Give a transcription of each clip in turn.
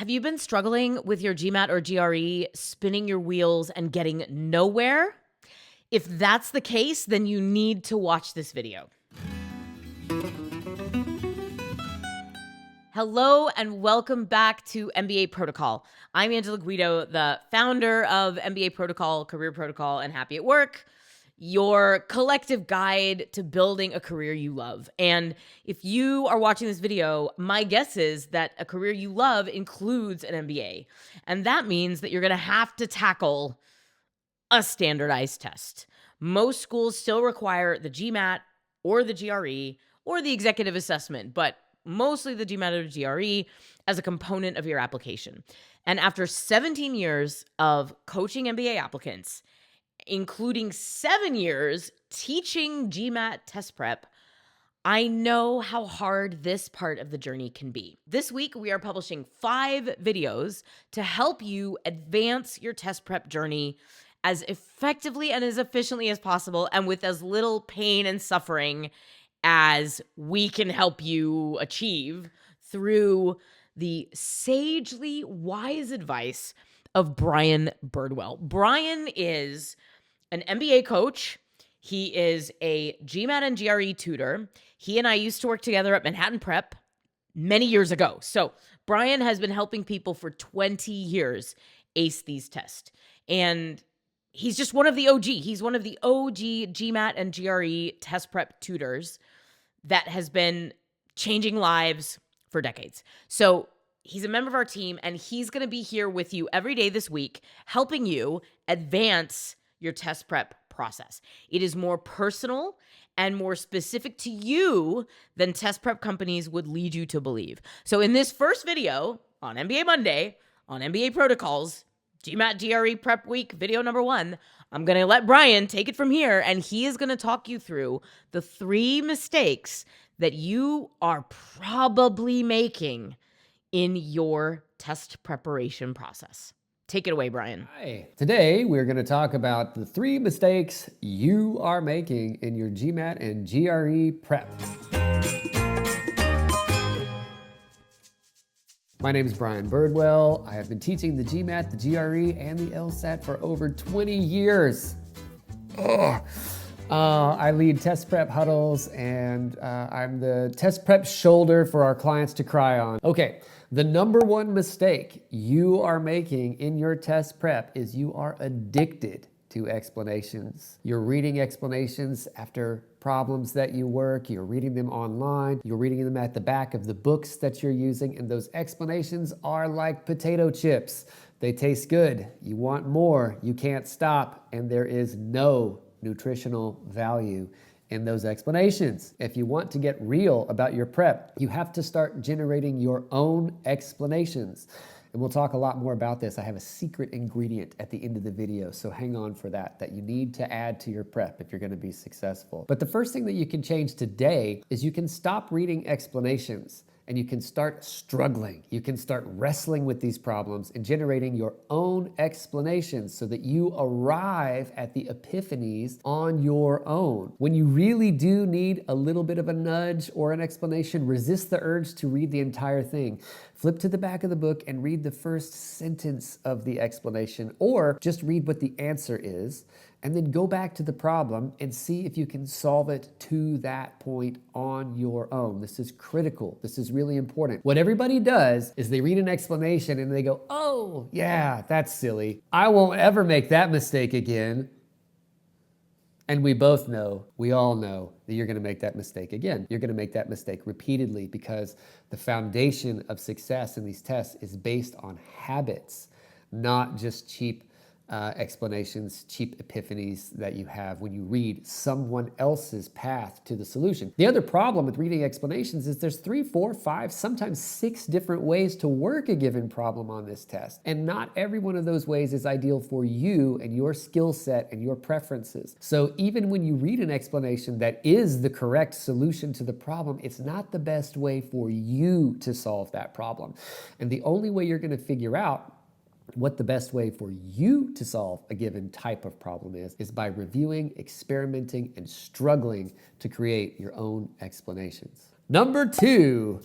Have you been struggling with your GMAT or GRE, spinning your wheels and getting nowhere? If that's the case, then you need to watch this video. Hello and welcome back to MBA Protocol. I'm Angela Guido, the founder of MBA Protocol, Career Protocol, and Happy at Work, your collective guide to building a career you love. And if you are watching this video, my guess is that a career you love includes an MBA. And that means that you're going to have to tackle a standardized test. Most schools still require the GMAT or the GRE or the executive assessment, but mostly the GMAT or GRE as a component of your application. And after 17 years of coaching MBA applicants, including 7 years teaching GMAT test prep, I know how hard this part of the journey can be. This week, we are publishing 5 videos to help you advance your test prep journey as effectively and as efficiently as possible and with as little pain and suffering as we can help you achieve through the sagely wise advice of Brian Birdwell. Brian is an MBA coach. He is a GMAT and GRE tutor. He and I used to work together at Manhattan Prep many years ago. So Brian has been helping people for 20 years ace these tests. And he's just one of the OG. He's one of the OG GMAT and GRE test prep tutors that has been changing lives for decades. So he's a member of our team, and he's going to be here with you every day this week, helping you advance your test prep process. It is more personal and more specific to you than test prep companies would lead you to believe. So in this first video on MBA Monday, on MBA Protocols, GMAT GRE Prep Week, video number 1, I'm going to let Brian take it from here, and he is going to talk you through the 3 mistakes that you are probably making in your test preparation process. Take it away, Brian. Hi. Today, we're going to talk about the 3 mistakes you are making in your GMAT and GRE prep. My name is Brian Birdwell. I have been teaching the GMAT, the GRE, and the LSAT for over 20 years. I lead test prep huddles, and I'm the test prep shoulder for our clients to cry on. Okay, the number 1 mistake you are making in your test prep is you are addicted to explanations. You're reading explanations after problems that you work, you're reading them online, you're reading them at the back of the books that you're using, and those explanations are like potato chips. They taste good, you want more, you can't stop, and there is no nutritional value in those explanations. If you want to get real about your prep, you have to start generating your own explanations. And we'll talk a lot more about this. I have a secret ingredient at the end of the video, so hang on for that you need to add to your prep if you're gonna be successful. But the first thing that you can change today is you can stop reading explanations and you can start struggling. You can start wrestling with these problems and generating your own explanations so that you arrive at the epiphanies on your own. When you really do need a little bit of a nudge or an explanation, resist the urge to read the entire thing. Flip to the back of the book and read the first sentence of the explanation, or just read what the answer is, and then go back to the problem and see if you can solve it to that point on your own. This is critical. This is really important. What everybody does is they read an explanation and they go, oh, yeah, that's silly. I won't ever make that mistake again. And we both know, we all know, that you're going to make that mistake again. You're going to make that mistake repeatedly because the foundation of success in these tests is based on habits, not just cheap explanations, cheap epiphanies that you have when you read someone else's path to the solution. The other problem with reading explanations is there's 3, 4, 5, sometimes 6 different ways to work a given problem on this test. And not every one of those ways is ideal for you and your skill set and your preferences. So even when you read an explanation that is the correct solution to the problem, it's not the best way for you to solve that problem. And the only way you're going to figure out what the best way for you to solve a given type of problem is by reviewing, experimenting, and struggling to create your own explanations. Number 2,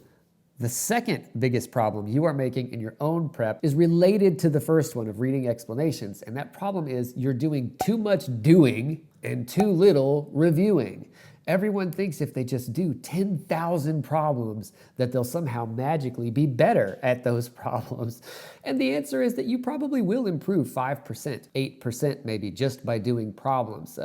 The second biggest problem you are making in your own prep is related to the first one of reading explanations. And that problem is you're doing too much doing and too little reviewing. Everyone thinks if they just do 10,000 problems that they'll somehow magically be better at those problems. And the answer is that you probably will improve 5%, 8% maybe just by doing problems.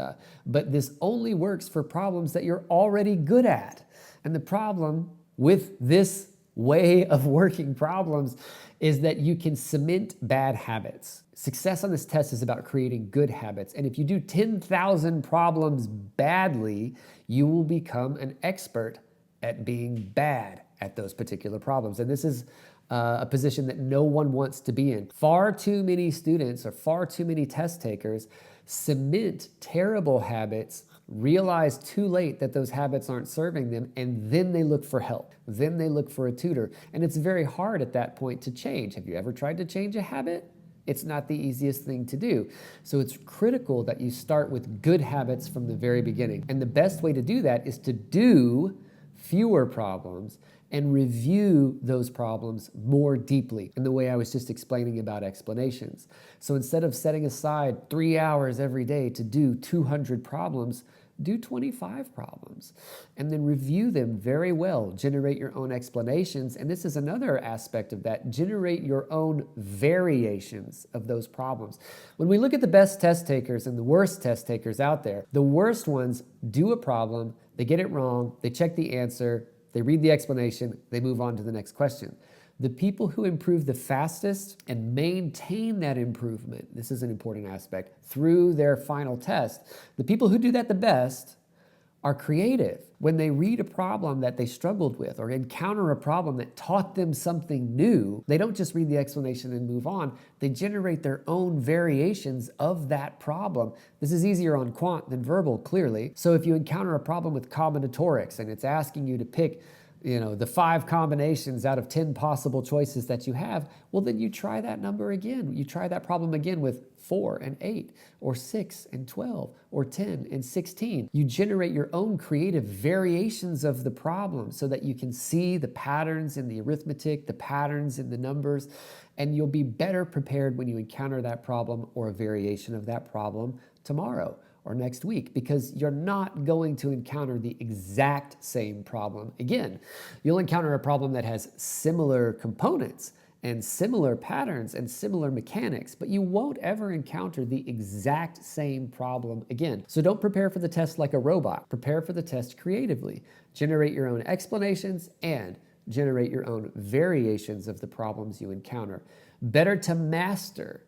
But this only works for problems that you're already good at. And the problem with this way of working problems is that you can cement bad habits. Success on this test is about creating good habits. And if you do 10,000 problems badly, you will become an expert at being bad at those particular problems. And this is a position that no one wants to be in. Far too many students or far too many test takers cement terrible habits, realize too late that those habits aren't serving them, and then they look for help. Then they look for a tutor. And it's very hard at that point to change. Have you ever tried to change a habit? It's not the easiest thing to do. So it's critical that you start with good habits from the very beginning. And the best way to do that is to do fewer problems and review those problems more deeply in the way I was just explaining about explanations. So instead of setting aside 3 hours every day to do 200 problems, do 25 problems and then review them very well. Generate your own explanations. And this is another aspect of that. Generate your own variations of those problems. When we look at the best test takers and the worst test takers out there, the worst ones do a problem, they get it wrong, they check the answer, they read the explanation, they move on to the next question. The people who improve the fastest and maintain that improvement, this is an important aspect, through their final test, the people who do that the best are creative. When they read a problem that they struggled with or encounter a problem that taught them something new, they don't just read the explanation and move on. They generate their own variations of that problem. This is easier on quant than verbal, clearly. So if you encounter a problem with combinatorics and it's asking you to pick the 5 combinations out of 10 possible choices that you have, well, then you try that number again. You try that problem again with 4 and 8, or 6 and 12, or 10 and 16. You generate your own creative variations of the problem so that you can see the patterns in the arithmetic, the patterns in the numbers, and you'll be better prepared when you encounter that problem or a variation of that problem tomorrow or next week, because you're not going to encounter the exact same problem again. You'll encounter a problem that has similar components and similar patterns and similar mechanics, but you won't ever encounter the exact same problem again. So don't prepare for the test like a robot. Prepare for the test creatively. Generate your own explanations and generate your own variations of the problems you encounter. Better to master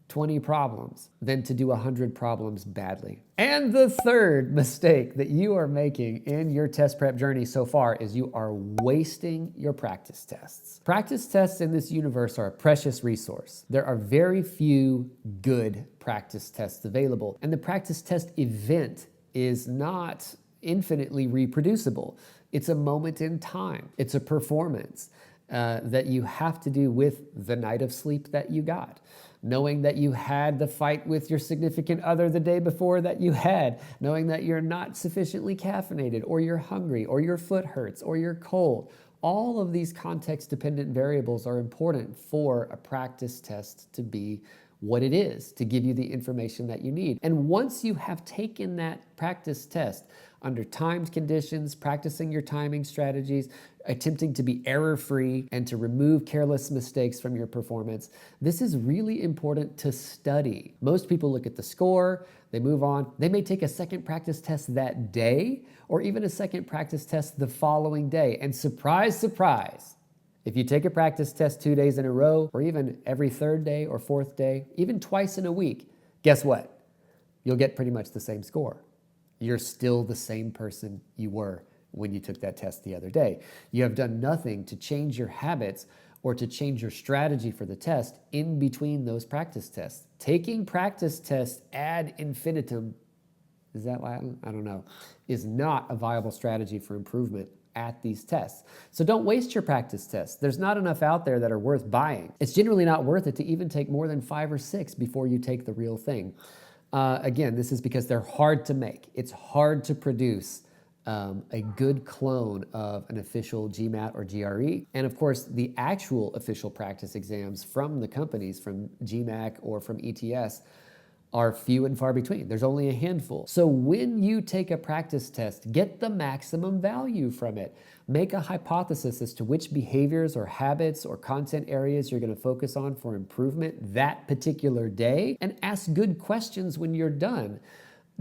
20 problems than to do 100 problems badly. And the third mistake that you are making in your test prep journey so far is you are wasting your practice tests. Practice tests in this universe are a precious resource. There are very few good practice tests available, and the practice test event is not infinitely reproducible. It's a moment in time. It's a performance that you have to do with the night of sleep that you got, knowing that you had the fight with your significant other the day before that you had, knowing that you're not sufficiently caffeinated, or you're hungry, or your foot hurts, or you're cold. All of these context-dependent variables are important for a practice test to be what it is, to give you the information that you need. And once you have taken that practice test under timed conditions, practicing your timing strategies, attempting to be error-free and to remove careless mistakes from your performance, this is really important to study. Most people look at the score, they move on. They may take a second practice test that day, or even a second practice test the following day. And surprise, surprise, if you take a practice test 2 days in a row, or even every third day or fourth day, even twice in a week, guess what? You'll get pretty much the same score. You're still the same person you were when you took that test the other day. You have done nothing to change your habits or to change your strategy for the test in between those practice tests. Taking practice tests ad infinitum, is that Latin? I don't know, is not a viable strategy for improvement at these tests. So don't waste your practice tests. There's not enough out there that are worth buying. It's generally not worth it to even take more than 5 or 6 before you take the real thing. Again, this is because they're hard to make. It's hard to produce a good clone of an official GMAT or GRE. And of course, the actual official practice exams from the companies, from GMAT or from ETS, are few and far between. There's only a handful. So when you take a practice test, get the maximum value from it. Make a hypothesis as to which behaviors or habits or content areas you're going to focus on for improvement that particular day, and ask good questions when you're done.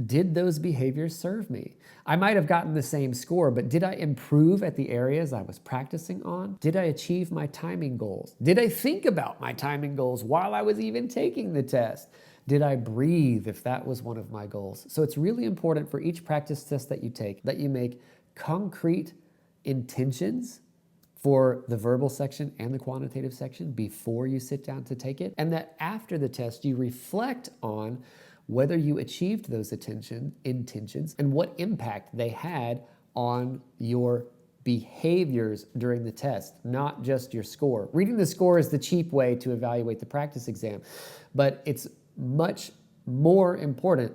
Did those behaviors serve me? I might have gotten the same score, but did I improve at the areas I was practicing on? Did I achieve my timing goals? Did I think about my timing goals while I was even taking the test? Did I breathe if that was one of my goals? So it's really important for each practice test that you take that you make concrete intentions for the verbal section and the quantitative section before you sit down to take it, and that after the test you reflect on whether you achieved those intentions and what impact they had on your behaviors during the test, not just your score. Reading the score is the cheap way to evaluate the practice exam, but it's much more important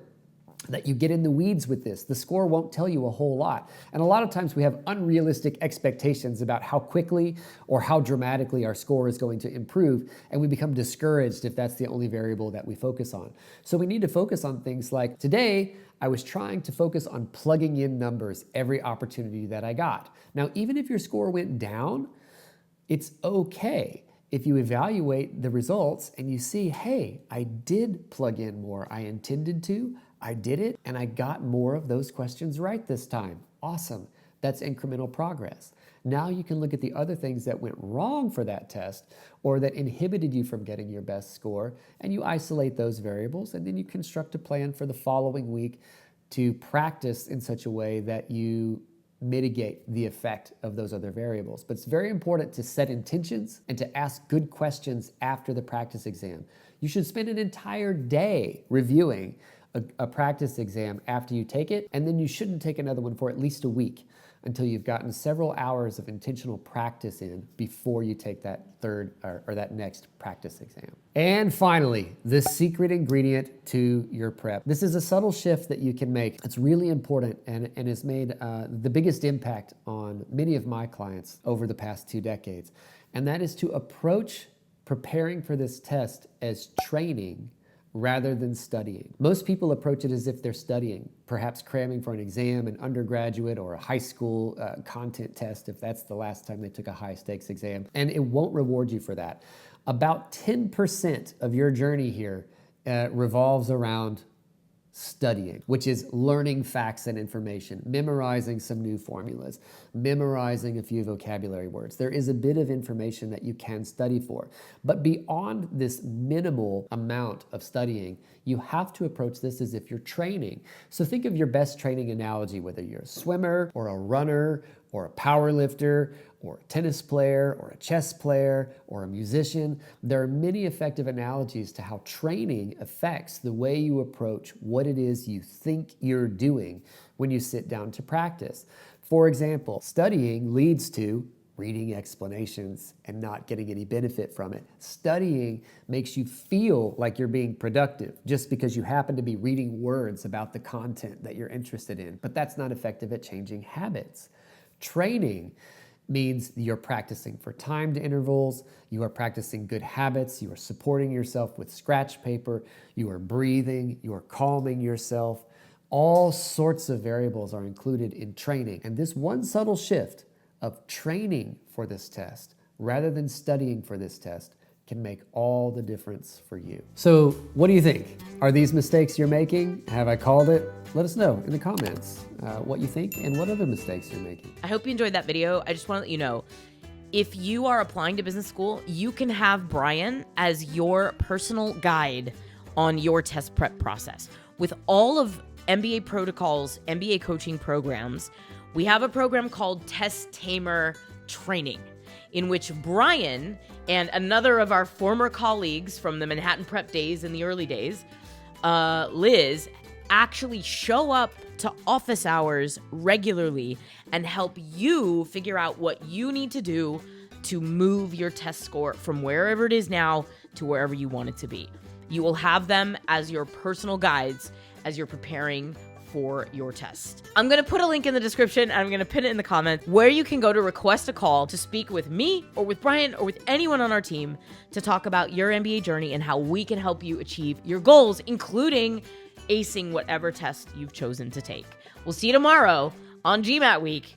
that you get in the weeds with this. The score won't tell you a whole lot. And a lot of times we have unrealistic expectations about how quickly or how dramatically our score is going to improve, and we become discouraged if that's the only variable that we focus on. So we need to focus on things like, today, I was trying to focus on plugging in numbers every opportunity that I got. Now, even if your score went down, it's okay. If you evaluate the results and you see, hey, I did plug in more, I intended to, I did it, and I got more of those questions right this time. Awesome. That's incremental progress. Now you can look at the other things that went wrong for that test or that inhibited you from getting your best score, and you isolate those variables, and then you construct a plan for the following week to practice in such a way that you mitigate the effect of those other variables. But it's very important to set intentions and to ask good questions after the practice exam. You should spend an entire day reviewing a practice exam after you take it, and then you shouldn't take another one for at least a week until you've gotten several hours of intentional practice in before you take that third or that next practice exam. And finally, the secret ingredient to your prep. This is a subtle shift that you can make. It's really important and has made the biggest impact on many of my clients over the past 2 decades. And that is to approach preparing for this test as training rather than studying. Most people approach it as if they're studying, perhaps cramming for an exam, an undergraduate or a high school content test, if that's the last time they took a high stakes exam, and it won't reward you for that. About 10% of your journey here revolves around studying, which is learning facts and information, memorizing some new formulas, memorizing a few vocabulary words. There is a bit of information that you can study for. But beyond this minimal amount of studying, you have to approach this as if you're training. So think of your best training analogy, whether you're a swimmer or a runner or a power lifter or a tennis player or a chess player or a musician. There are many effective analogies to how training affects the way you approach what it is you think you're doing when you sit down to practice. For example, studying leads to reading explanations and not getting any benefit from it. Studying makes you feel like you're being productive just because you happen to be reading words about the content that you're interested in, but that's not effective at changing habits. Training means you're practicing for timed intervals, you are practicing good habits, you are supporting yourself with scratch paper, you are breathing, you are calming yourself. All sorts of variables are included in training. And this one subtle shift of training for this test rather than studying for this test can make all the difference for you. So what do you think? Are these mistakes you're making? Have I called it? Let us know in the comments what you think and what other mistakes you're making. I hope you enjoyed that video. I just want to let you know, if you are applying to business school, you can have Brian as your personal guide on your test prep process. With all of MBA Protocol's MBA coaching programs, we have a program called Test Tamer Training, in which Brian and another of our former colleagues from the Manhattan Prep days in the early days, Liz, actually show up to office hours regularly and help you figure out what you need to do to move your test score from wherever it is now to wherever you want it to be. You will have them as your personal guides as you're preparing for your test. I'm going to put a link in the description and I'm going to pin it in the comments where you can go to request a call to speak with me or with Brian or with anyone on our team to talk about your MBA journey and how we can help you achieve your goals, including acing whatever test you've chosen to take. We'll see you tomorrow on GMAT week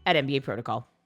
at MBA Protocol.